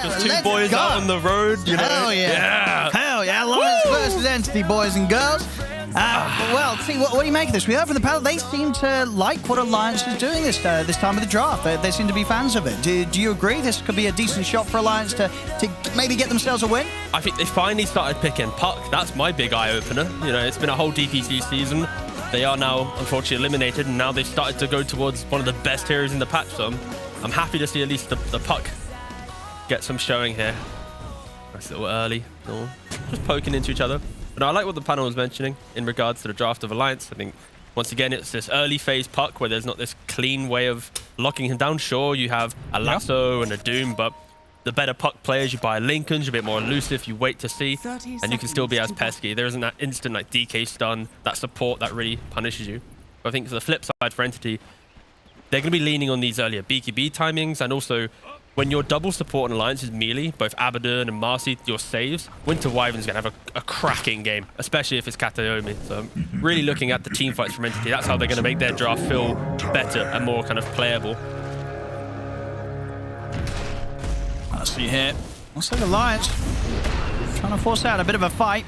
Just two boys out on the road, you know? Hell yeah. Hell yeah. Alliance versus Entity, boys and girls. Well, see, what do you make of this? We heard from the panel, they seem to like what Alliance is doing this time of the draft. They seem to be fans of it. Do you agree this could be a decent shot for Alliance to maybe get themselves a win? I think they finally started picking Puck. That's my big eye-opener. You know, it's been a whole DPC season. They are now, unfortunately, eliminated, and now they've started to go towards one of the best heroes in the patch. So I'm happy to see at least the Puck get some showing here. That's a little early. No, just poking into each other. But I like what the panel was mentioning in regards to the draft of Alliance. I think, once again, it's this early phase Puck where there's not this clean way of locking him down. Sure, you have a Lasso and a Doom, but the better Puck players, you buy Lincolns, you're a bit more elusive, you wait to see, and you can still be as pesky. There isn't that instant like DK stun, that support that really punishes you. But I think for the flip side for Entity, they're going to be leaning on these earlier BKB timings, and also when your double support and Alliance is melee, both Abaddon and Marcy, your saves, Winter Wyvern's going to have a cracking game, especially if it's Katayomi. So I'm really looking at the team fights from Entity. That's how they're going to make their draft feel better and more kind of playable. Let's see here. Looks like Alliance trying to force out a bit of a fight.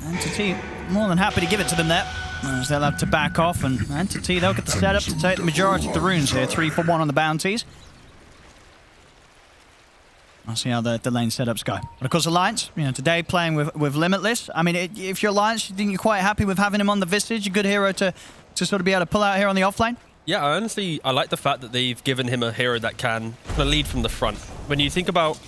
Entity more than happy to give it to them there, as they'll have to back off, and Entity, they'll get the setup to take the majority of the runes here. 3 for 1 on the bounties. I'll see how the lane setups go. But of course, Alliance, you know, today playing with Limitless. I mean, if you're Alliance, you think you're quite happy with having him on the Visage, a good hero to sort of be able to pull out here on the offlane? Yeah, I like the fact that they've given him a hero that can lead from the front. When you think about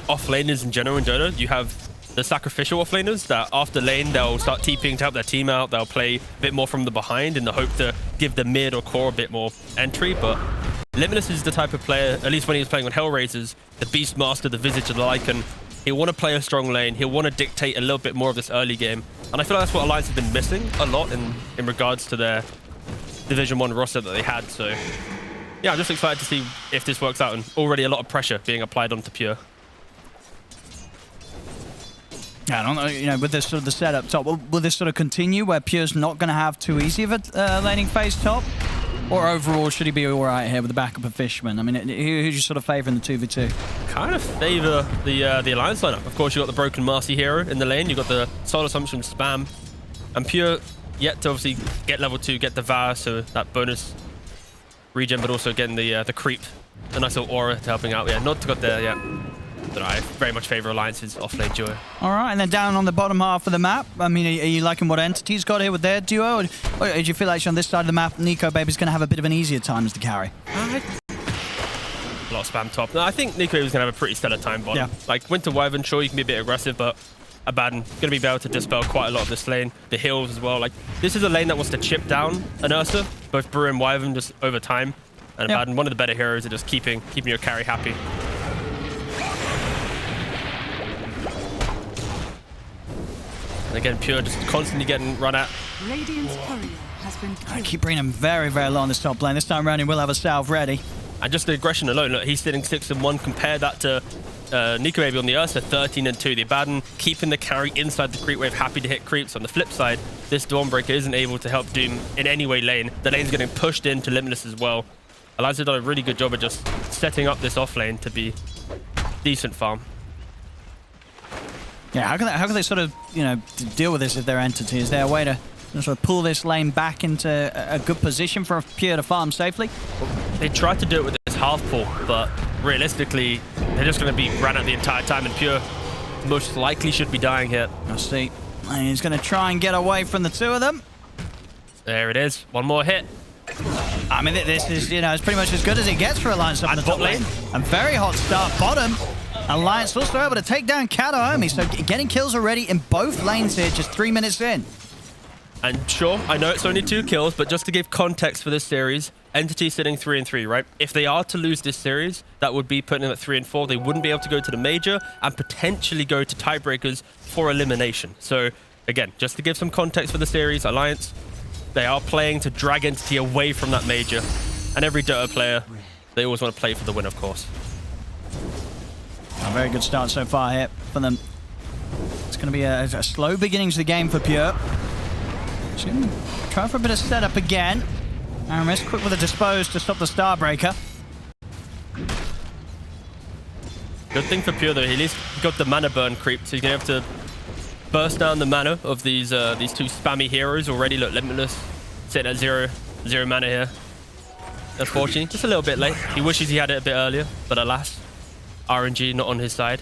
offlaners in general in Dota, you have the sacrificial offlaners that after lane, they'll start TPing to help their team out. They'll play a bit more from the behind in the hope to give the mid or core a bit more entry. But Limitless is the type of player, at least when he was playing on Hellraisers, the Beastmaster, the Visage alike, and he'll want to play a strong lane. He'll want to dictate a little bit more of this early game. And I feel like that's what Alliance has been missing a lot in regards to their Division 1 roster that they had. So yeah, I'm just excited to see if this works out, and already a lot of pressure being applied onto Pure. Yeah, I don't know, you know, with this sort of the setup top, will this sort of continue where Pure's not going to have too easy of a laning phase top? Or overall, should he be all right here with the backup of Fishman? I mean, who's you sort of favouring the 2v2? Kind of favour the Alliance lineup. Of course, you've got the Broken Marcy hero in the lane. You've got the Soul Assumption spam. And Pure yet to obviously get level 2, get the VAR, so that bonus regen, but also getting the creep. A nice little aura to helping out. Yeah, not got there yet. But I very much favour Alliance's off-lane duo. All right, and then down on the bottom half of the map, I mean, are you liking what Entity's got here with their duo? Or do you feel like on this side of the map, Nico Baby's going to have a bit of an easier time as the carry? A lot of spam top. No, I think Nico Baby's going to have a pretty stellar time bottom. Yeah. Like, Winter Wyvern, sure, you can be a bit aggressive, but Abaddon going to be able to dispel quite a lot of this lane. The hills as well. Like, this is a lane that wants to chip down an Ursa, both Brew and Wyvern, just over time. And Abaddon, one of the better heroes at just keeping your carry happy. And again, Pure just constantly getting run at. Radiant's courier has been I keep bringing him very, very low on this top lane. This time around, he will have a salve ready. And just the aggression alone, look, he's sitting 6-1. Compare that to Nico Baby on the Ursa, 13-2. The Abaddon keeping the carry inside the creep wave, happy to hit creeps. On the flip side, this Dawnbreaker isn't able to help Doom in any way lane. The lane's getting pushed into Limitless as well. Alliance has done a really good job of just setting up this off lane to be decent farm. Yeah, how can they sort of, you know, deal with this if they're Entity? Is there a way to sort of pull this lane back into a good position for Pure to farm safely? They tried to do it with this half pull, but realistically, they're just going to be ran out the entire time, and Pure most likely should be dying here. I see. And he's going to try and get away from the two of them. There it is. One more hit. I mean, this is, you know, it's pretty much as good as it gets for Alliance up in the top lane. A very hot start bottom. Alliance also able to take down Kataomi, so getting kills already in both lanes here, just 3 minutes in. And sure, I know it's only 2 kills, but just to give context for this series, Entity sitting 3-3, right? If they are to lose this series, that would be putting them at 3-4. They wouldn't be able to go to the major and potentially go to tiebreakers for elimination. So again, just to give some context for the series, Alliance, they are playing to drag Entity away from that major. And every Dota player, they always want to play for the win, of course. A very good start so far here for them. It's going to be a slow beginning to the game for Pure. Try for a bit of setup again. Aramis quick with a dispose to stop the Starbreaker. Good thing for Pure though, he at least got the mana burn creep, so he's gonna have to burst down the mana of these two spammy heroes already. Look, Limitless sitting at zero mana here. Unfortunately, just a little bit late. He wishes he had it a bit earlier, but alas, RNG not on his side.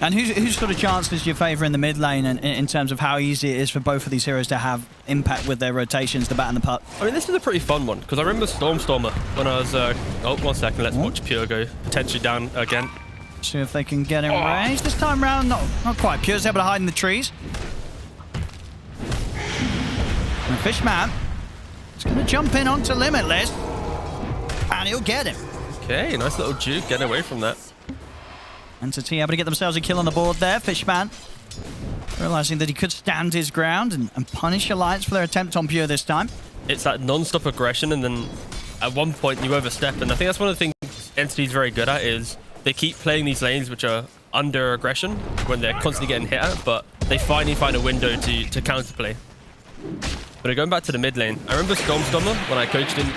And whose sort of chances do you favour in the mid lane and in terms of how easy it is for both of these heroes to have impact with their rotations, the bat and the puck? I mean, this is a pretty fun one because I remember Stormer when I was... oh, 1 second. Let's watch Pure go potentially down again. See if they can get him raised. This time round, not quite. Pure's able to hide in the trees. And Fishman is going to jump in onto Limitless. And he'll get him. Okay, nice little juke. Getting away from that. Entity able to get themselves a kill on the board there. Fishman realizing that he could stand his ground and punish Alliance for their attempt on Pure this time. It's that non-stop aggression, and then at one point you overstep. And I think that's one of the things Entity's very good at is they keep playing these lanes which are under aggression when they're constantly getting hit at, but they finally find a window to counterplay. But going back to the mid lane, I remember Stormer when I coached him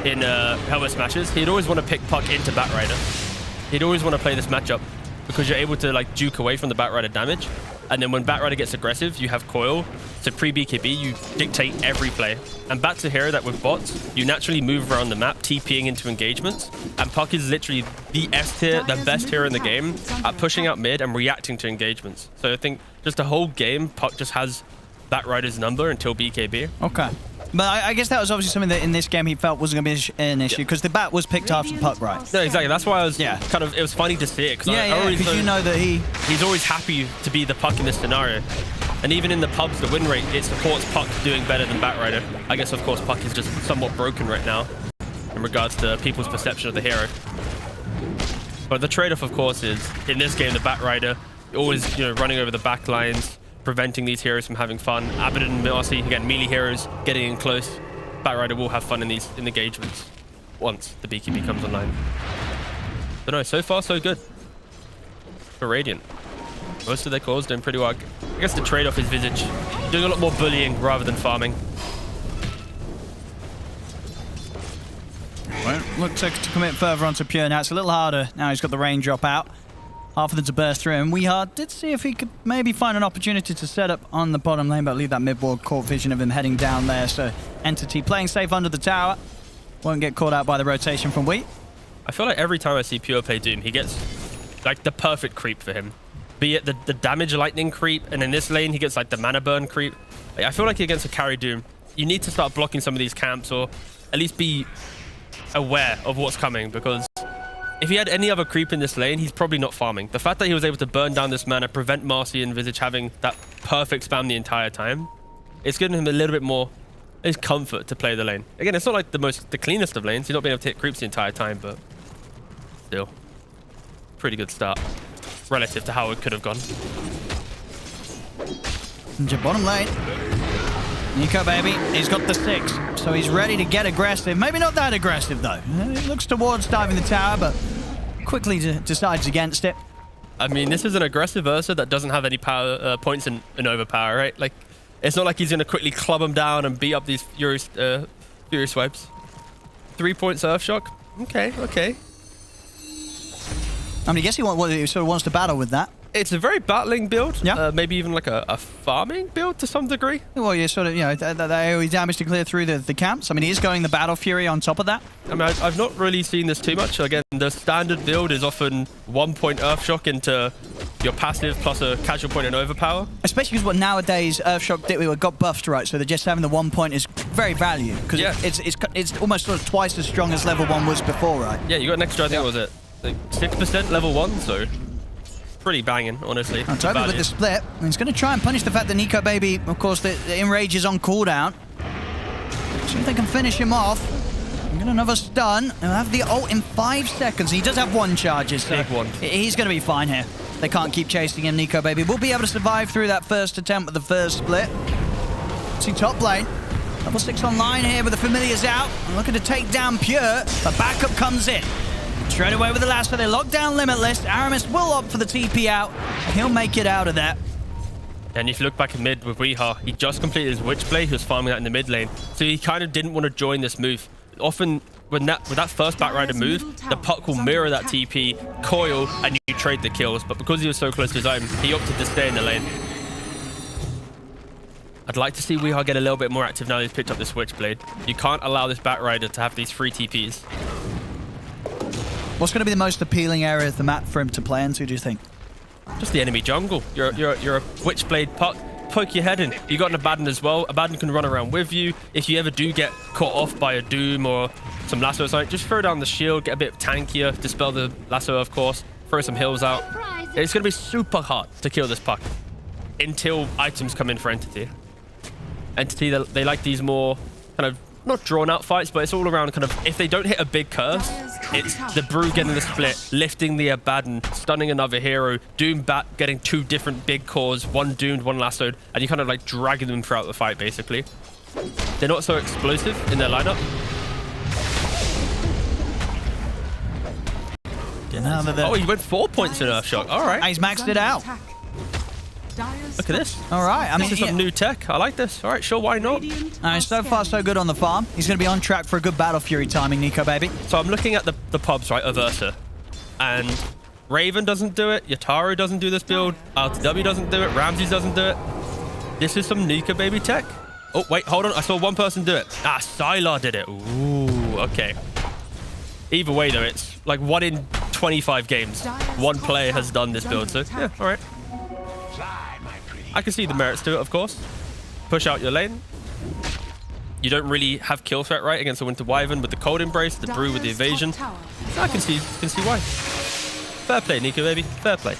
in Helmet Smashes, he'd always want to pick puck into Batrider. He'd always want to play this matchup because you're able to like juke away from the Batrider damage, and then when Batrider gets aggressive, you have coil. So pre-BKB, you dictate every play. And Bat's a hero that with bots, you naturally move around the map, TPing into engagements, and Puck is literally the S tier, the best hero in the game at pushing out mid and reacting to engagements. So I think just the whole game, Puck just has Batrider's number until BKB. Okay. But I guess that was obviously something that in this game he felt wasn't going to be an issue because the bat was picked after Puck, right? No, exactly. That's why I was kind of... It was funny to see it. Because you know that he's always happy to be the Puck in this scenario. And even in the pubs, the win rate, it supports Puck doing better than Batrider. I guess, of course, Puck is just somewhat broken right now in regards to people's perception of the hero. But the trade-off, of course, is in this game, the Batrider always, running over the back lines, preventing these heroes from having fun. Abaddon and Marcy, again, melee heroes getting in close. Batrider will have fun in the engagements once the BKB comes online. But no, so far so good for Radiant. Most of their cores doing pretty well. I guess the trade-off is Visage doing a lot more bullying rather than farming. Well, look to commit further onto Pure now. It's a little harder now he's got the rain drop out. Half of them to burst through, and WeHard did see if he could maybe find an opportunity to set up on the bottom lane, but leave that mid-board caught vision of him heading down there. So Entity playing safe under the tower. Won't get caught out by the rotation from Wheat. I feel like every time I see Pure play Doom, he gets like the perfect creep for him. Be it the damage lightning creep, and in this lane he gets like the mana burn creep. I feel like against a carry Doom, you need to start blocking some of these camps, or at least be aware of what's coming, because if he had any other creep in this lane, he's probably not farming. The fact that he was able to burn down this mana, prevent Marcy and Visage having that perfect spam the entire time, it's giving him a little bit more comfort to play the lane. Again, it's not like the cleanest of lanes. He's not being able to hit creeps the entire time, but still, pretty good start relative to how it could have gone. Into bottom lane. Nico, baby, he's got the 6, so he's ready to get aggressive. Maybe not that aggressive, though. He looks towards diving the tower, but quickly decides against it. I mean, this is an aggressive Ursa that doesn't have any power points in overpower, right? Like, it's not like he's going to quickly club him down and beat up these Fury swipes. 3 point Surfshock. Okay. I mean, I guess he sort of wants to battle with that. It's a very battling build. Yeah. Maybe even like a farming build to some degree. Well, you sort of, that AoE damage to clear through the camps. I mean, he is going the Battle Fury on top of that. I mean, I've not really seen this too much. Again, the standard build is often 1 point Earthshock into your passive plus a casual point in overpower. Especially because nowadays Earthshock got buffed, right? So just having the 1 point is very valued because it's almost sort of twice as strong as level 1 was before, right? Yeah, you got an extra, I think, what was it? Like 6% level 1, so pretty banging, honestly. Toby with the split. And he's going to try and punish the fact that Nico Baby, of course, the Enrage is on cooldown. See if they can finish him off. Get another stun. He'll have the ult in 5 seconds. He does have 1 charges. So big one. He's going to be fine here. They can't keep chasing him. Nico Baby will be able to survive through that first attempt with the first split. See top lane. Level 6 online here with the Familiars out. And looking to take down Pure, but backup comes in. Straight away with the last, so they lock down Limitless. Aramis will opt for the TP out. He'll make it out of that. And if you look back in mid with Weha, he just completed his Witch play. He was farming that in the mid lane. So he kind of didn't want to join this move. Often with that first backrider move, the puck will mirror that TP, coil, and you trade the kills. But because he was so close to his own, he opted to stay in the lane. I'd like to see WeeHa get a little bit more active now he's picked up the Switchblade. You can't allow this backrider to have these free TPs. What's going to be the most appealing area of the map for him to play into, do you think? Just the enemy jungle. You're a Witchblade puck. Poke your head in. You got an Abaddon as well. Abaddon can run around with you. If you ever do get caught off by a Doom or some lasso or something, just throw down the shield, get a bit tankier, dispel the lasso, of course, throw some heals out. It's going to be super hard to kill this puck until items come in for Entity. Entity, they like these more kind of not drawn out fights, but it's all around kind of, if they don't hit a big curse, it's the Brew getting the split, lifting the Abaddon, stunning another hero, Doom Bat getting 2 different big cores, one doomed, one lassoed, and you kind of like dragging them throughout the fight, basically. They're not so explosive in their lineup. Oh, he went 4 points in Earth Shock. All right. He's maxed it out. Look at this. All right. I mean, this is some new tech. I like this. All right, sure, why not? So far, so good on the farm. He's going to be on track for a good Battle Fury timing, Nico, baby. So I'm looking at the pubs, right, of Ursa. And Raven doesn't do it. Yataro doesn't do this build. RTW doesn't do it. Ramses doesn't do it. This is some Nika baby tech. Oh, wait, hold on. I saw one person do it. Ah, Sylar did it. Ooh, okay. Either way, though, it's like 1 in 25 games. One player has done this build, so yeah, all right. I can see the merits to it, of course. Push out your lane. You don't really have kill threat, right, against the Winter Wyvern with the Cold Embrace, the Brew with the evasion. I can see why. Fair play, Nico, baby. Fair play.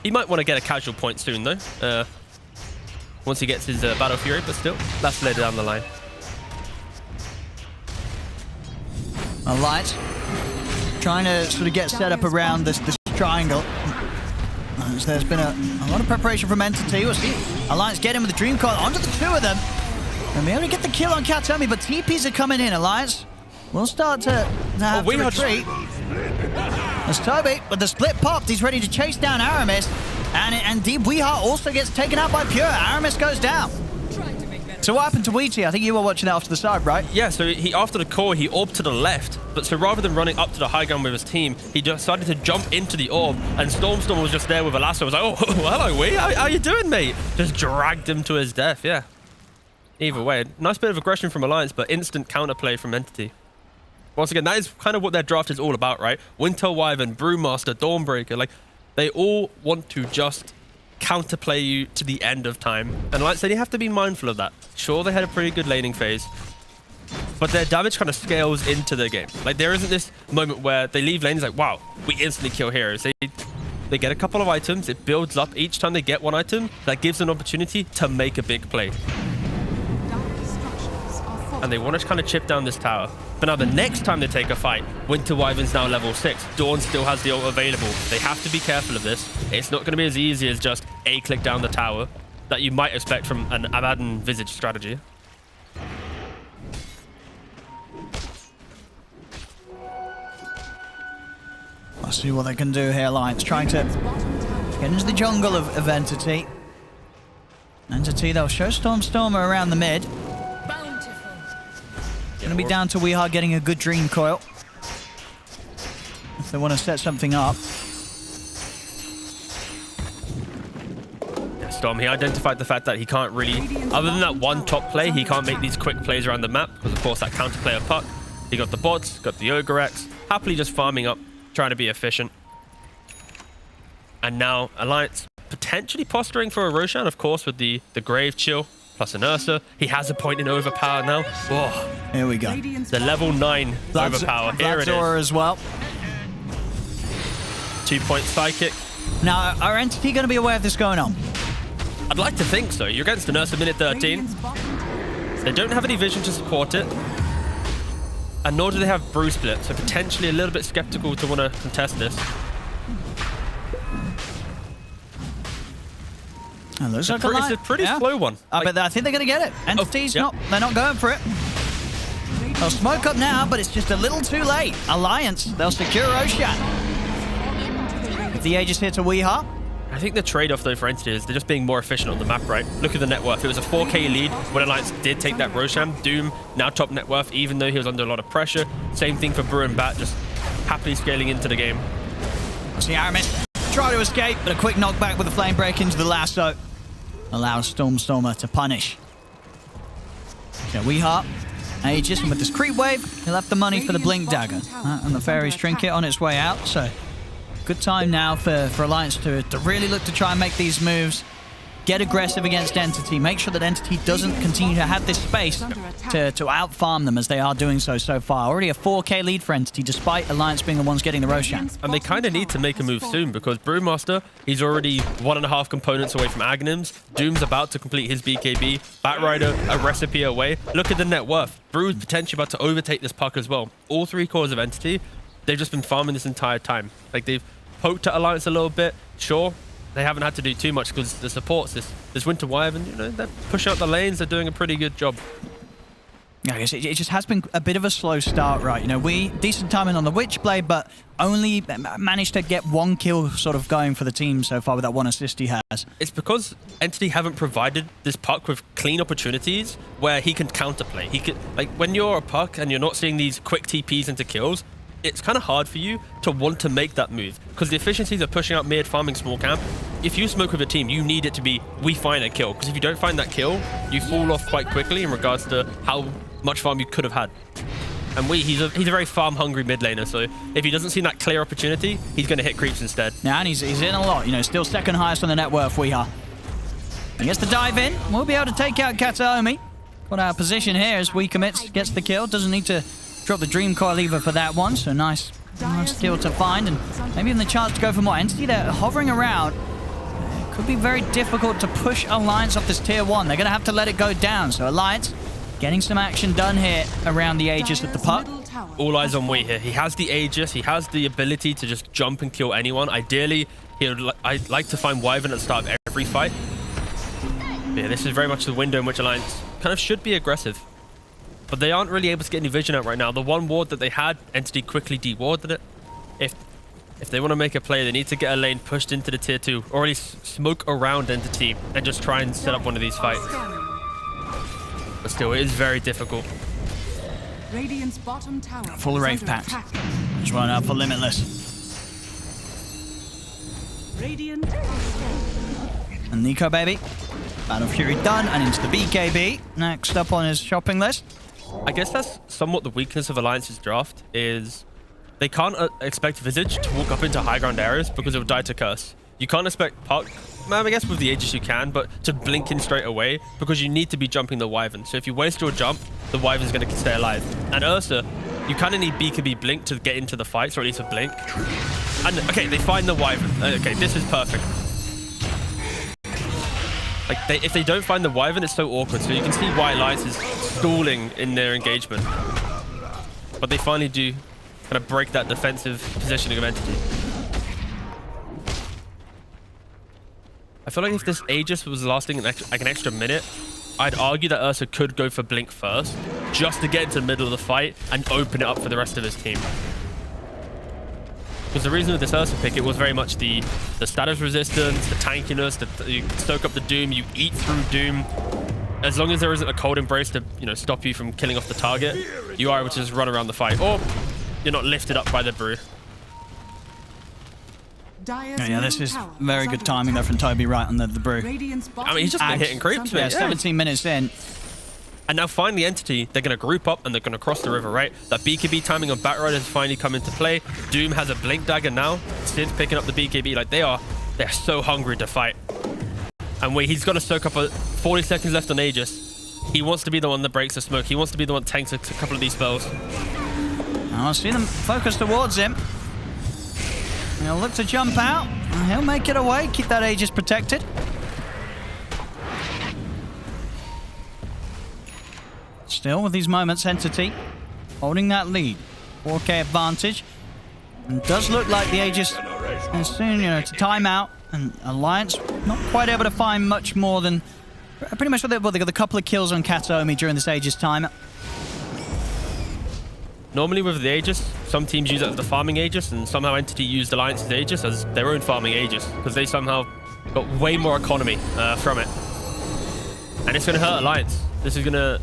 He might want to get a casual point soon, though. Once he gets his Battle Fury, but still, that's later down the line. Alliance trying to sort of get set up around this triangle. So there's been a lot of preparation from Entity. We'll see Alliance get in with the Dream Coil onto the 2 of them. And be able to get the kill on Katomi, but TPs are coming in. Alliance will start to have to retreat. As Toby, with the split popped, he's ready to chase down Aramis. And indeed, WeeHa also gets taken out by Pure. Aramis goes down. So what happened to Weetie? I think you were watching that off to the side, right? Yeah, so he after the core, he orbed to the left. But so rather than running up to the high ground with his team, he decided to jump into the orb. And Storm was just there with a lasso. I was like, oh, hello, Wee. How you doing, mate? Just dragged him to his death, yeah. Either way, nice bit of aggression from Alliance, but instant counterplay from Entity. Once again, that is kind of what their draft is all about, right? Winter Wyvern, Brewmaster, Dawnbreaker, like, they all want to just counterplay you to the end of time. And like I said, you have to be mindful of that. Sure, they had a pretty good laning phase, but their damage kind of scales into the game. Like, there isn't this moment where they leave lanes like, wow, we instantly kill heroes. They get a couple of items, it builds up. Each time they get one item, that gives an opportunity to make a big play. And they want to kind of chip down this tower. But now the next time they take a fight, Winter Wyvern's now level 6. Dawn still has the ult available. They have to be careful of this. It's not going to be as easy as just A-click down the tower that you might expect from an Abaddon Visage strategy. Let's see what they can do here, Alliance. Trying to get into the jungle of Entity. Entity, they'll show Stormer around the mid. Going to be down to WeeHa getting a good Dream Coil if they want to set something up. Yeah, Storm, he identified the fact that he can't really, other than that one top play, he can't make these quick plays around the map because, of course, that counterplay of puck. He got the bots, got the Ogre X, happily just farming up, trying to be efficient. And now Alliance potentially posturing for a Roshan, of course, with the Grave Chill. Plus an Ursa. He has a point in overpower now. Whoa. Here we go. The level 9 overpower. Here it is. As well. 2 point psychic. Now, are Entity going to be aware of this going on? I'd like to think so. You're against an Ursa minute 13. They don't have any vision to support it. And nor do they have Brew Split. So potentially a little bit skeptical to want to contest this. It's a pretty slow one. But I think they're going to get it. Entity's they're not going for it. They'll smoke up now, but it's just a little too late. Alliance, they'll secure Roshan. If the Aegis here to WeeHa, I think the trade-off though for Entity is they're just being more efficient on the map, right? Look at the net worth. It was a 4K lead when Alliance did take that Roshan. Doom now top net worth, even though he was under a lot of pressure. Same thing for Brew and Bat, just happily scaling into the game. See Aramis try to escape, but a quick knockback with a flame break into the lasso allows Stormstormer to punish. So WEU Aegis, and with this creep wave, he'll have the money for the Blink Dagger. And the Fairy's Trinket on its way out, so good time now for Alliance to really look to try and make these moves. Get aggressive against Entity. Make sure that Entity doesn't continue to have this space to out-farm them as they are doing so far. Already a 4K lead for Entity, despite Alliance being the ones getting the Roshan. And they kind of need to make a move soon because Brewmaster, he's already 1.5 components away from Aghanims. Doom's about to complete his BKB. Batrider, a recipe away. Look at the net worth. Brew's potentially about to overtake this puck as well. All 3 cores of Entity, they've just been farming this entire time. Like, they've poked at Alliance a little bit, sure. They haven't had to do too much because the supports, this Winter Wyvern, you know, they're pushing out the lanes. They're doing a pretty good job. Yeah, I guess it just has been a bit of a slow start, right? You know, we decent timing on the Witchblade, but only managed to get 1 kill sort of going for the team so far with that 1 assist he has. It's because Entity haven't provided this puck with clean opportunities where he can counterplay. He could, like, when you're a puck and you're not seeing these quick TPs into kills, it's kind of hard for you to want to make that move because the efficiencies of pushing out mid, farming small camp. If you smoke with a team, you need it to be, we find a kill, because if you don't find that kill, you fall off quite quickly in regards to how much farm you could have had. And he's a very farm hungry mid laner, so if he doesn't see that clear opportunity, he's going to hit creeps instead. Yeah, and he's in a lot, you know, still second highest on the net worth, WEU. He gets the dive in. We'll be able to take out Kataomi. Got our position here as we commits, gets the kill, doesn't need to drop the Dream Coil either for that one, so nice skill to find, and maybe even the chance to go for more. Entity, they're hovering around. It could be very difficult to push Alliance off this tier 1. They're going to have to let it go down, so Alliance getting some action done here around the Aegis with the puck. All eyes on WEU here. He has the Aegis, he has the ability to just jump and kill anyone. Ideally, I'd like to find Wyvern at the start of every fight. But yeah, this is very much the window in which Alliance kind of should be aggressive. But they aren't really able to get any vision out right now. The one ward that they had, Entity quickly dewarded it. If they want to make a play, they need to get a lane pushed into the tier 2, or at least smoke around Entity and just try and set up one of these fights. But still, it is very difficult. Radiant's bottom tower Full Wraith pack. Just run out for Limitless. Radiant. And Nico, baby. Battle Fury done, and into the BKB. Next up on his shopping list. I guess that's somewhat the weakness of Alliance's draft, is they can't expect Visage to walk up into high ground areas because it would die to Curse. You can't expect Puck, well, I guess with the Aegis you can, but to blink in straight away because you need to be jumping the Wyvern. So if you waste your jump, the Wyvern's going to stay alive. And Ursa, you kind of need BKB Blink to get into the fights, or at least a Blink. And okay, they find the Wyvern. Okay, this is perfect. Like, if they don't find the Wyvern, it's so awkward. So you can see why Alliance is stalling in their engagement. But they finally do kind of break that defensive positioning of Entity. I feel like if this Aegis was lasting like an extra minute, I'd argue that Ursa could go for Blink first, just to get into the middle of the fight and open it up for the rest of his team. Because the reason with this Ursa pick, it was very much the status resistance, the tankiness, you soak up the Doom, you eat through Doom. As long as there isn't a cold embrace to, you know, stop you from killing off the target, you are able to just run around the fight. Or you're not lifted up by the Brew. Yeah, this is very good timing there from Toby right on the Brew. I mean, he's just been hitting creeps, yeah, 17 minutes in. And now finally Entity, they're going to group up and they're going to cross the river, right? That BKB timing on Batrider has finally come into play. Doom has a Blink Dagger now. Sid's picking up the BKB. Like, they're so hungry to fight. And he's got to soak up 40 seconds left on Aegis. He wants to be the one that breaks the smoke. He wants to be the one that tanks a couple of these spells. I'll see them focus towards him. He'll look to jump out. He'll make it away. Keep that Aegis protected. Still, with these moments, Entity holding that lead. 4K advantage. And does look like the Aegis is soon, you know, to time out. And Alliance not quite able to find much more than... Pretty much what they got a couple of kills on Kataomi during this Aegis time. Normally with the Aegis, some teams use it as the farming Aegis, and somehow Entity used Alliance's Aegis as their own farming Aegis, because they somehow got way more economy from it. And it's going to hurt Alliance. This is going to...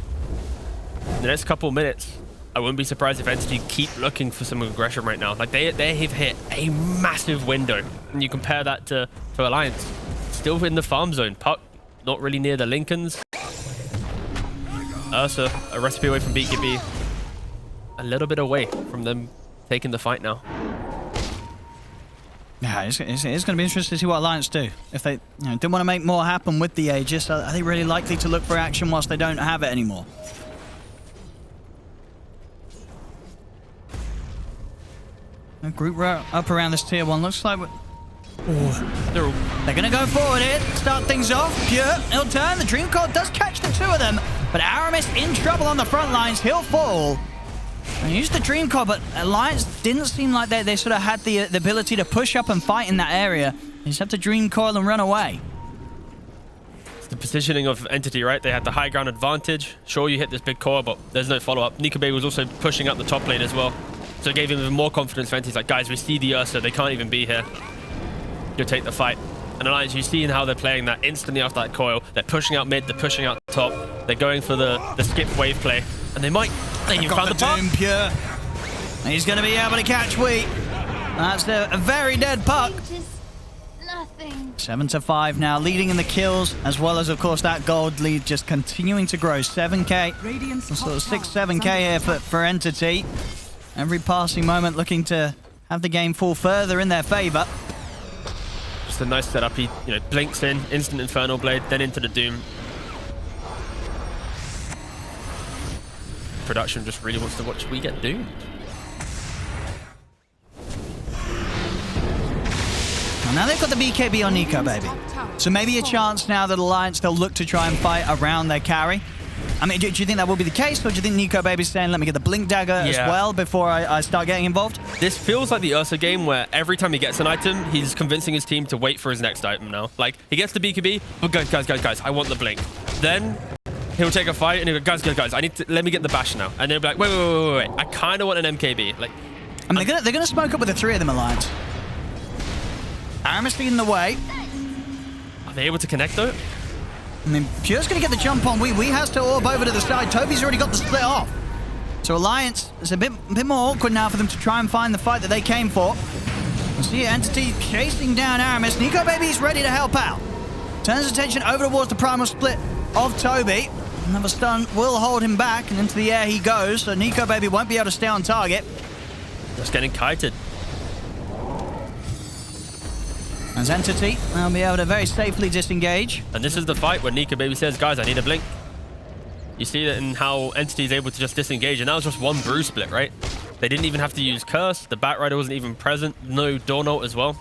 In the next couple of minutes, I wouldn't be surprised if Entity keep looking for some aggression right now. Like, they have hit a massive window. And you compare that to Alliance. Still in the farm zone. Puck, not really near the Lincolns. Ursa, a recipe away from BKB. A little bit away from them taking the fight now. Yeah, it's going to be interesting to see what Alliance do. If they didn't want to make more happen with the Aegis, are they really likely to look for action whilst they don't have it anymore? A group up around this tier 1 looks like they're going to go forward here, start things off. Pure, he'll turn. The Dream Coil does catch the 2 of them, but Aramis in trouble on the front lines. He'll fall. And used the Dream Coil, but Alliance didn't seem like they sort of had the ability to push up and fight in that area. They just have to Dream Coil and run away. It's the positioning of Entity, right? They had the high ground advantage. Sure, you hit this big core, but there's no follow-up. NiKoBaby was also pushing up the top lane as well. So it gave him even more confidence for Entity. He's like, guys, we see the Ursa. They can't even be here. You'll take the fight. And Alliance, you see how they're playing that instantly after that coil. They're pushing out mid. They're pushing out top. They're going for the skip wave play. And they might... They found the puck. Doom Pure. He's going to be able to catch Wheat. That's a very dead puck. 7-5 now, leading in the kills, as well as, of course, that gold lead just continuing to grow. 7k, sort of 6-7k here for Entity. Every passing moment looking to have the game fall further in their favor. Just a nice setup. He blinks in, instant Infernal Blade, then into the Doom. Production just really wants to watch we get doomed. Well, now they've got the BKB on NiKoBaby. So maybe a chance now that Alliance, they'll look to try and fight around their carry. I mean, do you think that will be the case, or do you think NiKoBaby's saying, let me get the Blink Dagger as well before I start getting involved? This feels like the Ursa game where every time he gets an item, he's convincing his team to wait for his next item now. Like, he gets the BKB, but guys, I want the Blink. Then he'll take a fight and he'll go, guys, let me get the bash now. And they'll be like, wait, I kind of want an MKB. Like, I mean, they're gonna smoke up with the 3 of them, Alliance. Aramis leading the way. Are they able to connect though? I mean, Pure's going to get the jump on. We has to orb over to the side. Toby's already got the split off. So Alliance, it's a bit more awkward now for them to try and find the fight that they came for. You see Entity chasing down Aramis. NiKoBaby's ready to help out. Turns attention over towards the primal split of Toby. Another stun will hold him back, and into the air he goes. So NiKoBaby won't be able to stay on target. Just getting kited. As Entity, they'll be able to very safely disengage. And this is the fight where NiKoBaby says, guys, I need a Blink. You see that in how Entity is able to just disengage, and that was just one brew split, right? They didn't even have to use Curse. The Batrider wasn't even present. No Door Note as well.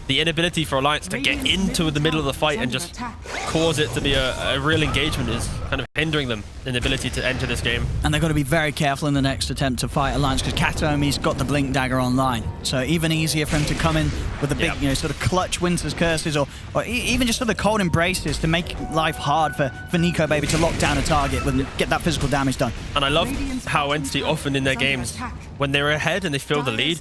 The inability for Alliance to get into the middle of the fight and just cause it to be a real engagement is kind of hindering them in the ability to enter this game. And they've got to be very careful in the next attempt to fight Alliance, because Kataomi's got the Blink Dagger online. So even easier for him to come in with a big, sort of clutch Winter's Curses or even just sort of cold embraces to make life hard for NiKoBaby to lock down a target and get that physical damage done. And I love how Entity often in their games, when they're ahead and they feel the lead,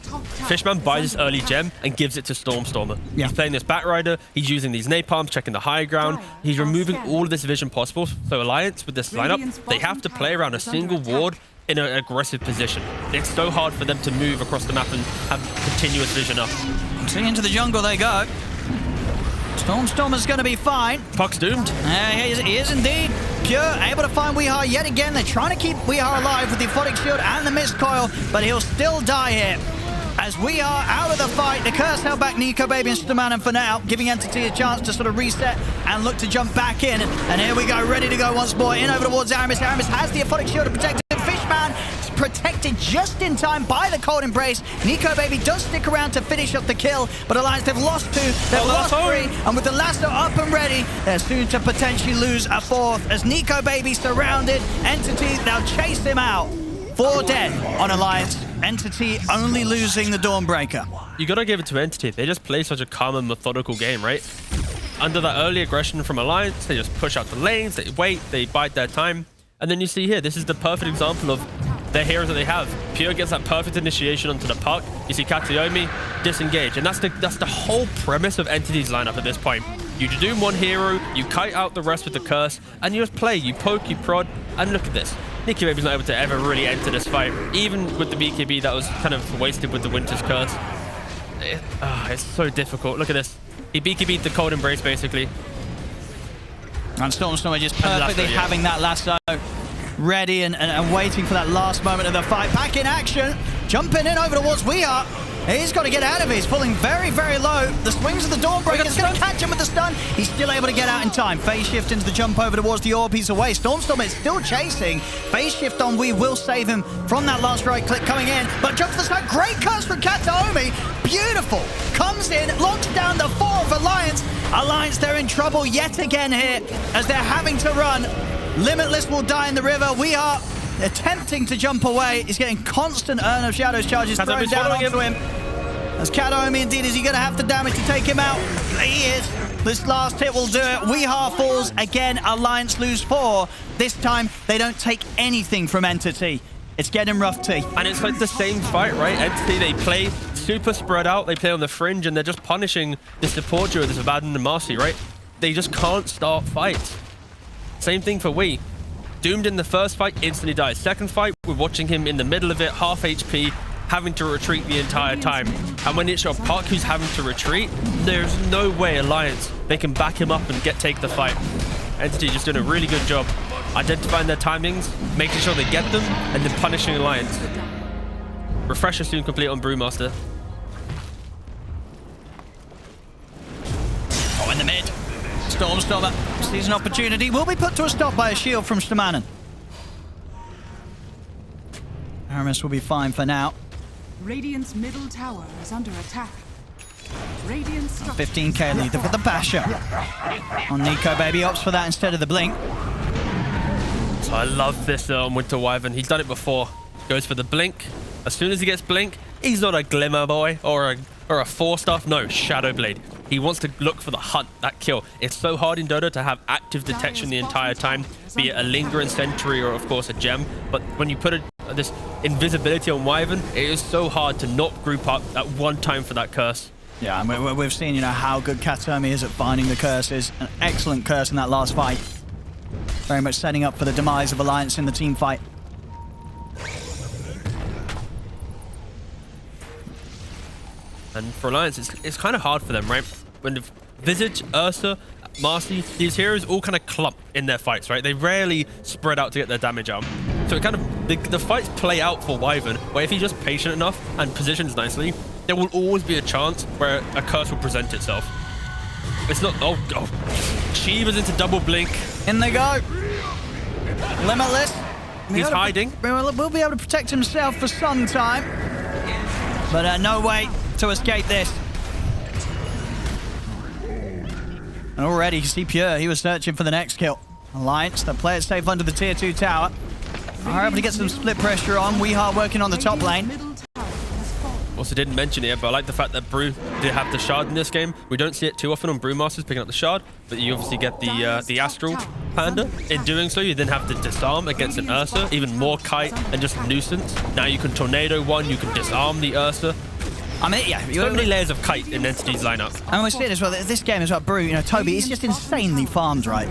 Fishman buys this early gem and gives it to Stormstormer. Yeah. He's playing this Batrider, he's using these napalms, checking the high ground, he's removing all of this vision possible. So Alliance, with this lineup, they have to play around a single ward in an aggressive position. It's so hard for them to move across the map and have continuous vision up. See, into the jungle they go. Stormstormer's going to be fine. Puck's doomed. He is indeed. Pure able to find Weehar yet again. They're trying to keep Weehar alive with the Aphotic Shield and the Mist Coil, but he'll still die here. As we are out of the fight, the Curse held back NiKoBaby and Stamanen for now, giving Entity a chance to sort of reset and look to jump back in. And here we go, ready to go once more. In over towards Aramis. Aramis has the Aphotic Shield to protect him. Fishman is protected just in time by the Cold Embrace. NiKoBaby does stick around to finish up the kill, but Alliance, they've lost 2, they've lost 3, and with the lasso up and ready, they're soon to potentially lose a 4th. As NiKoBaby surrounded, Entity now chase him out. 4 dead on Alliance. Entity only losing the Dawnbreaker. You gotta give it to Entity. They just play such a calm and methodical game, right? Under that early aggression from Alliance, they just push out the lanes, they wait, they bide their time. And then you see here, this is the perfect example of the heroes that they have. Pure gets that perfect initiation onto the puck. You see Kataomi disengage. And that's the whole premise of Entity's lineup at this point. You doom one hero, you kite out the rest with the curse, and you just play. You poke, you prod, and look at this. NiKoBaby's not able to ever really enter this fight. Even with the BKB that was kind of wasted with the Winter's Curse. It's so difficult. Look at this. He BKB'd the Cold Embrace, basically. And Stormstormer just perfectly having that lasso ready and waiting for that last moment of the fight. Back in action, jumping in over towards WEU. He's got to get out of it. He's falling very, very low. The swings of the Dawnbreaker is going to catch him with the stun. He's still able to get out in time. Phase shift into the jump over towards the orb. He's away. Stormstormer is still chasing. Phase shift on WEU will save him from that last right click coming in. But jump to the side. Great curse from Kataomi. Beautiful. Comes in, locks down the 4 of Alliance. Alliance, they're in trouble yet again here as they're having to run. Limitless will die in the river. We are attempting to jump away. He's getting constant Urn of Shadows charges thrown down onto him. As Kataomi, indeed, is he going to have the damage to take him out? He is. This last hit will do it. WEU falls again. Alliance lose 4. This time, they don't take anything from Entity. It's getting rough, T. And it's like the same fight, right? Entity, they play super spread out. They play on the fringe, and they're just punishing the support duo, this Abaddon and Marcy, right? They just can't start fights. Same thing for WEU. Doomed in the first fight, instantly dies. Second fight, we're watching him in the middle of it, half HP, having to retreat the entire time. And when it's your Puck who's having to retreat, there's no way Alliance, they can back him up and take the fight. Entity just doing a really good job identifying their timings, making sure they get them, and then punishing Alliance. Refresher soon complete on Brewmaster. Oh, in the mid. Stormstormer sees an opportunity. Will be put to a stop by a shield from Stamanen. Aramis will be fine for now. Radiant's middle tower is under attack. Radiant's 15k lead for the Basher. On NiKoBaby opts for that instead of the blink. So I love this Winter Wyvern. He's done it before. Goes for the blink. As soon as he gets blink, he's not a Glimmer Boy or a 4-star. No, Shadowblade. He wants to look for the hunt, that kill. It's so hard in Dota to have active detection the entire time, be it a Linger and Sentry or, of course, a Gem. But when you put this invisibility on Wyvern, it is so hard to not group up at one time for that curse. Yeah, and we've seen, how good Kataomi is at finding the curses. An excellent curse in that last fight. Very much setting up for the demise of Alliance in the team fight. And for Alliance, it's kind of hard for them, right? When the Visage, Ursa, Marcy, these heroes all kind of clump in their fights, right? They rarely spread out to get their damage out. So it kind of, the fights play out for Wyvern, where if he's just patient enough and positions nicely, there will always be a chance where a curse will present itself. It's not, oh, Shiva's into double blink. In they go. Limitless. He's hiding. Will be able to protect himself for some time. But no way to escape this. And already you see Pure, he was searching for the next kill. Alliance, they play it safe under the tier 2 tower. Are able to get some split pressure on. WEU working on the top lane. Also didn't mention it, but I like the fact that Brew did have the shard in this game. We don't see it too often on Brewmasters picking up the shard, but you obviously get the Astral Panda. In doing so, you then have to disarm against an Ursa, even more kite and just nuisance. Now you can tornado one, you can disarm the Ursa. I mean, yeah, so many layers of kite in Entity's lineup. And we're seeing as well, this game as well, Brew, Toby, it's just insanely farmed, right?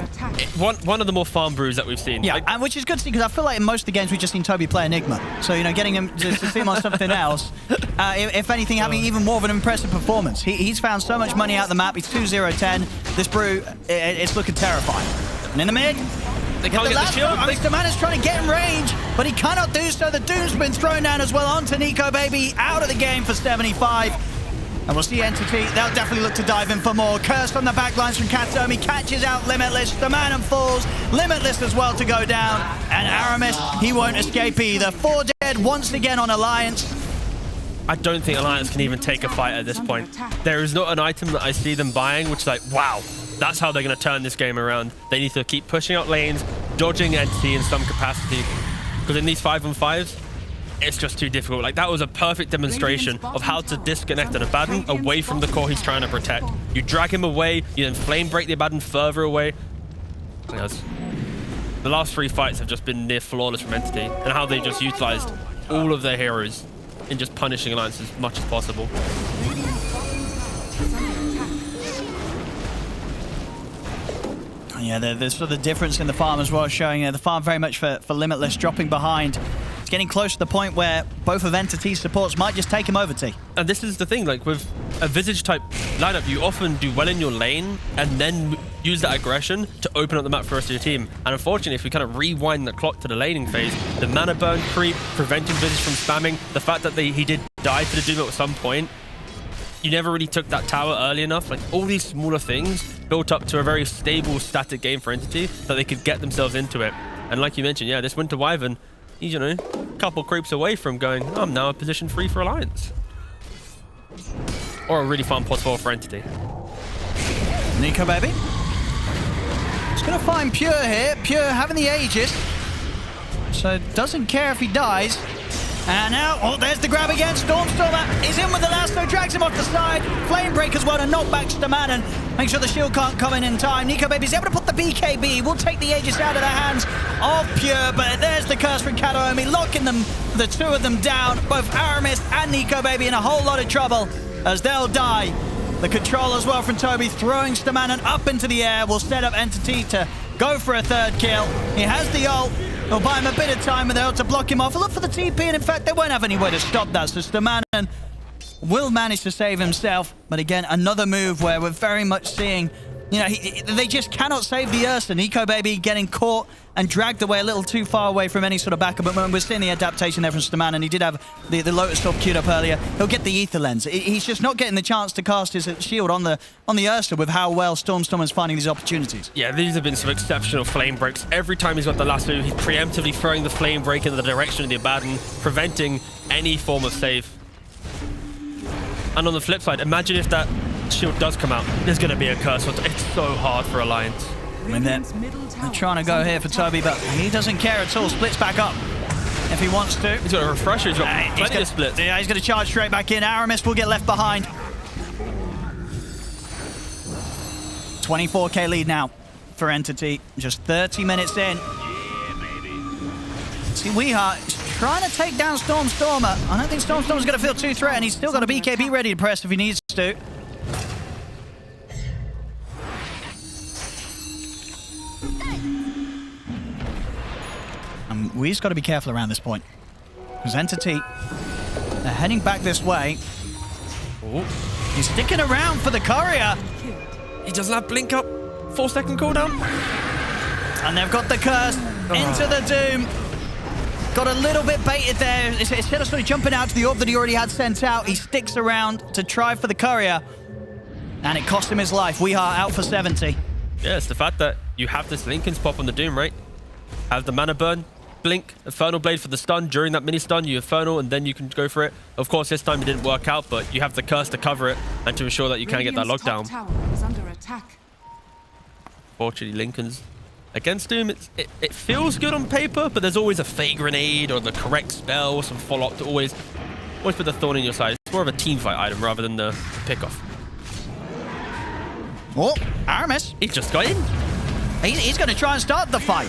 One of the more farm brews that we've seen. Yeah, and which is good to see, because I feel like in most of the games we've just seen Toby play Enigma. So, getting him to see him on something else, if anything, having even more of an impressive performance. He's found so much money out of the map. He's 2-0-10. This Brew, it's looking terrifying. And in the mid, they can't get the shield. Stamanen is trying to get in range, but he cannot do so. The Doom's been thrown down as well onto NiKoBaby, out of the game for 75. And we'll see Entity. They'll definitely look to dive in for more. Curse from the backlines from Kataomi, catches out Limitless. Stamanen falls. Limitless as well to go down. And Aramis, he won't escape either. 4 dead once again on Alliance. I don't think Alliance can even take a fight at this point. There is not an item that I see them buying, which is like, wow, that's how they're going to turn this game around. They need to keep pushing out lanes, dodging Entity in some capacity. Because in these 5-on-5s, it's just too difficult. Like, that was a perfect demonstration of how to disconnect an Abaddon away from the core he's trying to protect. You drag him away, you then flame break the Abaddon further away. The last 3 fights have just been near flawless from Entity, and how they just utilized all of their heroes in just punishing Alliance as much as possible. Yeah, there's sort of difference in the farm as well, showing the farm very much for Limitless, dropping behind. It's getting close to the point where both of Entity's supports might just take him over, T. And this is the thing, like with a Visage type lineup, you often do well in your lane and then use that aggression to open up the map for the rest of your team. And unfortunately, if we kind of rewind the clock to the laning phase, the mana burn creep, preventing Visage from spamming, the fact that he did die to the Doom at some point, you never really took that tower early enough. Like, all these smaller things built up to a very stable, static game for Entity that they could get themselves into it. And like you mentioned, yeah, this Winter Wyvern, he's, you know, a couple creeps away from going, oh, I'm now a position 3 for Alliance. Or a really fun pot 4 for Entity. Nico, baby. He's going to find Pure here. Pure having the Aegis. So doesn't care if he dies. And now, oh, there's the grab again. Stormstormer is in with the lasso, drags him off the side. Flamebreaker's well to knock back Stamanen. Make sure the shield can't come in time. Nico Baby's able to put the BKB. Will take the Aegis out of the hands of Pure, but there's the curse from Kataomi, locking them, the two of them down. Both Aramis and Nico Baby in a whole lot of trouble as they'll die. The control as well from Toby, throwing Stamanen up into the air. Will set up Entity to go for a third kill. He has the ult. They'll buy him a bit of time with the ult to block him off. Look for the TP, and in fact, they won't have any way to stop that. So Stamanen will manage to save himself. But again, another move where we're very much seeing, you know, they just cannot save the Ursa. Nico Baby getting caught and dragged away a little too far away from any sort of backup. But we're seeing the adaptation there from Stamanen. He did have the Lotus Orb queued up earlier. He'll get the Ether Lens. He's just not getting the chance to cast his shield on the Ursa with how well Stormstormer's finding these opportunities. Yeah, these have been some exceptional flame breaks. Every time he's got the lasso, he's preemptively throwing the flame break in the direction of the Abaddon, preventing any form of save. And on the flip side, imagine if that shield does come out. There's going to be a curse. It's so hard for Alliance. I mean, they're trying to go here for Toby, but he doesn't care at all. Splits back up if he wants to. He's got a refresher. He's got plenty of splits. Yeah, he's going to charge straight back in. Aramis will get left behind. 24k lead now for Entity. Just 30 minutes in. See, WEU is trying to take down Stormstormer. I don't think Stormstormer's going to feel too threatened. He's still got a BKB ready to press if he needs to. We've got to be careful around this point. Because Entity, they're heading back this way. Ooh. He's sticking around for the courier. He doesn't have blink up. 4-second cooldown. And they've got the curse into the Doom. Got a little bit baited there. Instead of sort of jumping out to the orb that he already had sent out, he sticks around to try for the courier. And it cost him his life. WEU out for 70. Yeah, it's the fact that you have this Linken's pop on the Doom, right? Have the mana burn. Blink, Infernal Blade for the stun. During that mini stun, you Infernal, and then you can go for it. Of course, this time it didn't work out, but you have the curse to cover it and to ensure that you can get that lockdown. Top tower is under attack. Fortunately, Linken's against Doom, it feels good on paper, but there's always a fake grenade or the correct spell or some follow-up to always put the thorn in your side. It's more of a team fight item rather than the pick-off. Oh, Aramis. He just got in. He's going to try and start the fight.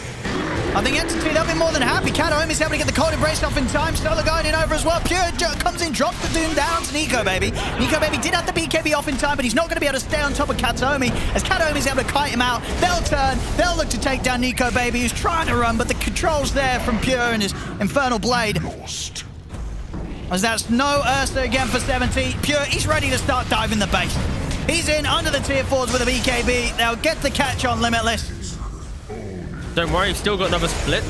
I think Entity, they'll be more than happy. Kataomi's able to get the cold embrace off in time. Solar going in over as well. Pure comes in, drops the Doom down to Nico Baby. Nico Baby did have the BKB off in time, but he's not going to be able to stay on top of Kataomi. As Kataomi's able to kite him out, they'll turn. They'll look to take down Nico Baby, who's trying to run, but the control's there from Pure and his Infernal Blade. As that's no Ursa again for 70. Pure, he's ready to start diving the base. He's in under the tier 4s with a BKB. They'll get the catch on Limitless. Don't worry, you've still got another split.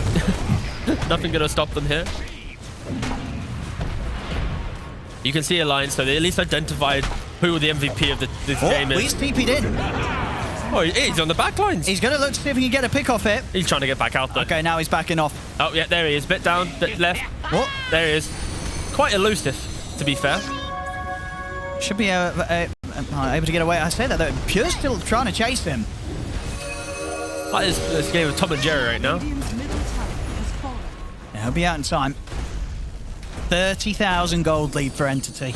Nothing going to stop them here. You can see Alliance, so they at least identified who the MVP of this game is. He's TP'd in. Oh, he's on the back lines. He's going to look to see if he can get a pick off here. He's trying to get back out, though. Okay, now he's backing off. Oh, yeah, there he is. Bit down, bit left. What? There he is. Quite elusive, to be fair. Should be able to get away. I say that, though. Pure's still trying to chase him. Like this game of Tom and Jerry right now. Yeah, he'll be out in time. 30,000 gold lead for Entity.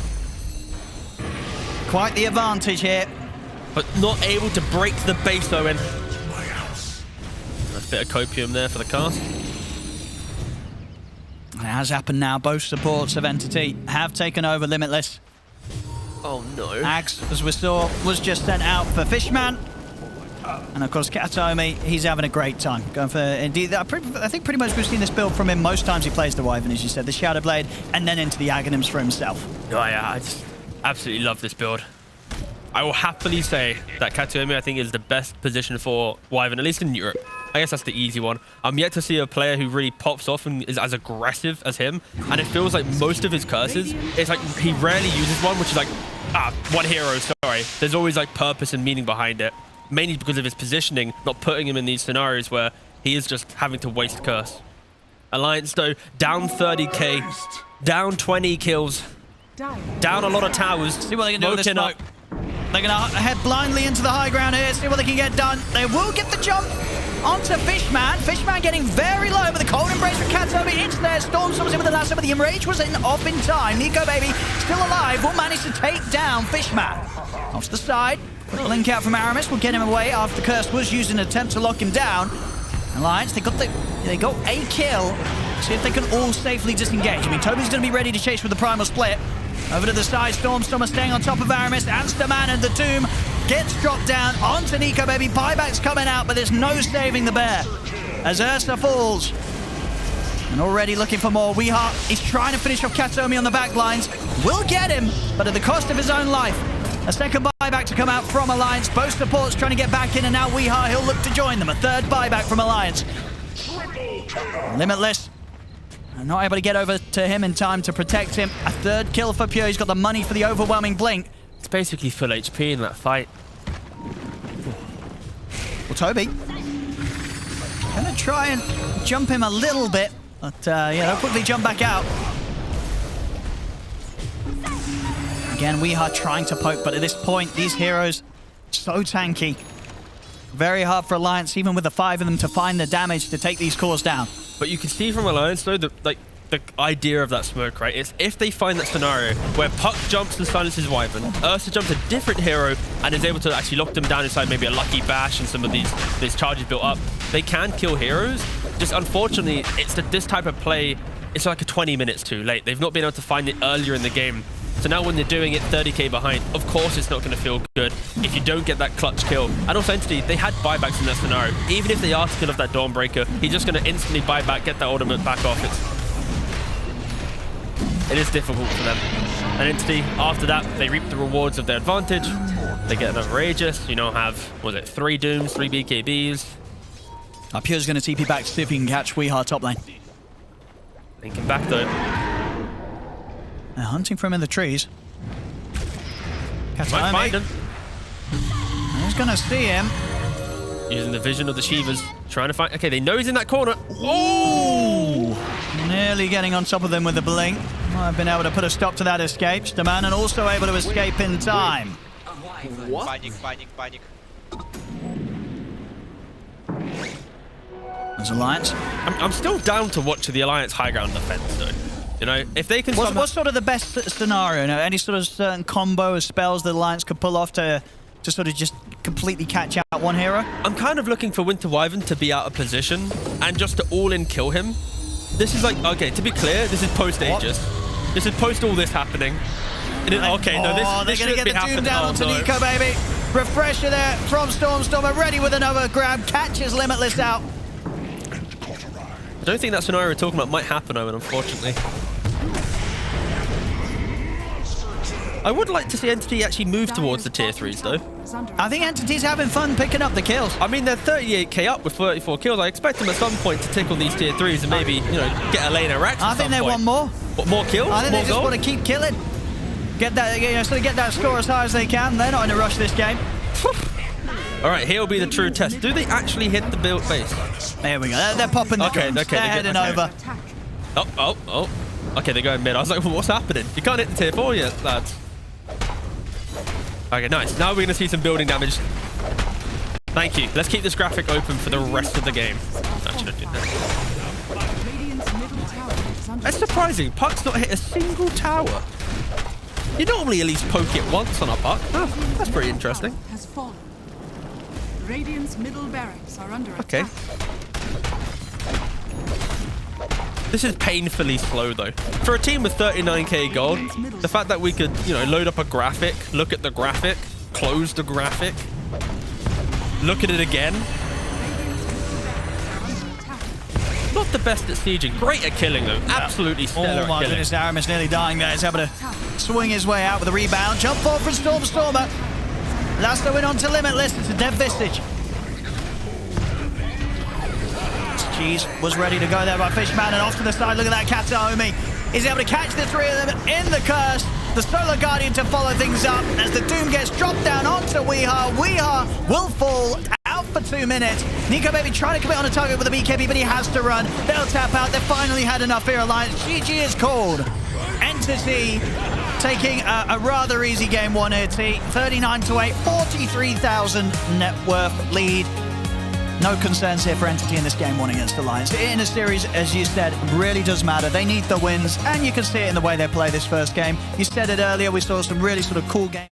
Quite the advantage here. But not able to break the base, though. Nice bit of copium there for the cast. It has happened now. Both supports of Entity have taken over Limitless. Oh, no. Axe, as we saw, was just sent out for Fishman. And of course, Katomi, he's having a great time. Going for, indeed, I think pretty much we've seen this build from him most times he plays the Wyvern, as you said, the Shadow Blade, and then into the Aghanims for himself. Oh yeah, I just absolutely love this build. I will happily say that Katomi, I think, is the best position for Wyvern, at least in Europe. I guess that's the easy one. I'm yet to see a player who really pops off and is as aggressive as him. And it feels like most of his curses, it's like he rarely uses one, which is like, one hero, sorry. There's always like purpose and meaning behind it. Mainly because of his positioning, not putting him in these scenarios where he is just having to waste curse. Alliance, though, down 30k, down 20 kills, down a lot of towers. See what they can do with this smoke. They're going to head blindly into the high ground here, see what they can get done. They will get the jump onto Fishman. Fishman getting very low, but the cold embrace from Katomi. It's there. Stormstorm's in with the lasso, but the enrage was off in time. Nico Baby still alive, will manage to take down Fishman. Off to the side. Quick link out from Aramis will get him away after Curse was used in an attempt to lock him down. Alliance, they got a kill. See if they can all safely disengage. I mean, Toby's going to be ready to chase with the primal split. Over to the side, Stormstormer staying on top of Aramis. Amsterman and the Doom gets dropped down onto Nico Baby. Buyback's coming out, but there's no saving the bear as Ursa falls. And already looking for more. Weehart is trying to finish off Katomi on the back lines. Will get him, but at the cost of his own life. A second buyback to come out from Alliance. Both supports trying to get back in, and now Weehart, he'll look to join them. A third buyback from Alliance. Limitless. Not able to get over to him in time to protect him. A third kill for Pure. He's got the money for the overwhelming blink. It's basically full HP in that fight. Well, Toby gonna try and jump him a little bit, but yeah, they'll quickly jump back out. Again, we are trying to poke, but at this point, these heroes so tanky. Very hard for Alliance, even with the 5 of them, to find the damage to take these cores down. But you can see from Alliance, though, the idea of that smoke, right? It's if they find that scenario where Puck jumps and silences Wyvern, Ursa jumps a different hero and is able to actually lock them down inside maybe a Lucky Bash and some of these charges built up, they can kill heroes. Just unfortunately, it's this type of play, it's like a 20 minutes too late. They've not been able to find it earlier in the game. So now when they're doing it 30k behind, of course it's not going to feel good if you don't get that clutch kill. And also Entity, they had buybacks in that scenario. Even if they are to kill off that Dawnbreaker, he's just going to instantly buy back, get that ultimate back off. It is difficult for them. And Entity, after that, they reap the rewards of their advantage. They get another Aegis. You now have, what was it, 3 Dooms, 3 BKBs. Pure's going to TP back to see if he can catch Weehart top lane. Linking back though. They're hunting for him in the trees. Might find him. He's going to see him. Using the vision of the Shivas. Trying to find... Okay, they know he's in that corner. Oh! Nearly getting on top of them with the blink. Might have been able to put a stop to that escape. Stamanen also able to escape in time. What? Panic. There's Alliance. I'm still down to watch the Alliance high ground defense, though. You know, if they can... What's sort of the best scenario? You know, any sort of certain combo of spells that Alliance could pull off to sort of just completely catch out one hero? I'm kind of looking for Winter Wyvern to be out of position and just to all-in kill him. This is like... Okay, to be clear, this is post-Aegis. This is post all this happening. Okay, no, this they're going to get the Doom down onto Nico, baby. Refresher there from Stormstormer, ready with another grab. Catches Limitless out. I don't think that scenario we're talking about might happen, Owen, unfortunately. I would like to see Entity actually move towards the tier 3s, though. I think Entity's having fun picking up the kills. I mean, they're 38k up with 34 kills. I expect them at some point to tickle these tier 3s and maybe, you know, get a lane of Rex. I think they want more. What, more kills? I think more they just want to keep killing. Get that, you know, sort of get that score as high as they can. They're not in a rush this game. All right, here'll be the true test. Do they actually hit the build base? There we go. They're popping the drums. Okay, they're heading over. Oh. Okay, they're going mid. I was like, well, what's happening? You can't hit the tier 4 yet, lads. Okay, nice. Now we're going to see some building damage. Thank you. Let's keep this graphic open for the rest of the game. I should have done that. That's surprising. Puck's not hit a single tower. You normally at least poke it once on a Puck. Oh, that's pretty interesting. Radiant's middle barracks are under okay. attack. This is painfully slow, though. For a team with 39k gold, the fact that we could, you know, load up a graphic, look at the graphic, close the graphic, Look at it again. Not the best at sieging. Great at killing, though. Absolutely stellar Oh my at killing. goodness, Aramis nearly dying there. He's able to swing his way out with a rebound. Jump forward from Stormer. Lasto in onto Limitless. It's a dead Vistage. Cheese was ready to go there by Fishman, and off to the side. Look at that Kataomi. He's able to catch the three of them in the curse. The Solar Guardian to follow things up as the Doom gets dropped down onto Weeha. Weeha will fall out for 2 minutes. Nico Baby trying to commit on a target with a BKB, but he has to run. They'll tap out. They've finally had enough here. Alliance. GG is called. Entity taking a rather easy game 1 here. 39-8, 43,000 net worth lead. No concerns here for Entity in this game 1 against Alliance. In a series, as you said, really does matter. They need the wins, and you can see it in the way they play this first game. You said it earlier, we saw some really sort of cool games.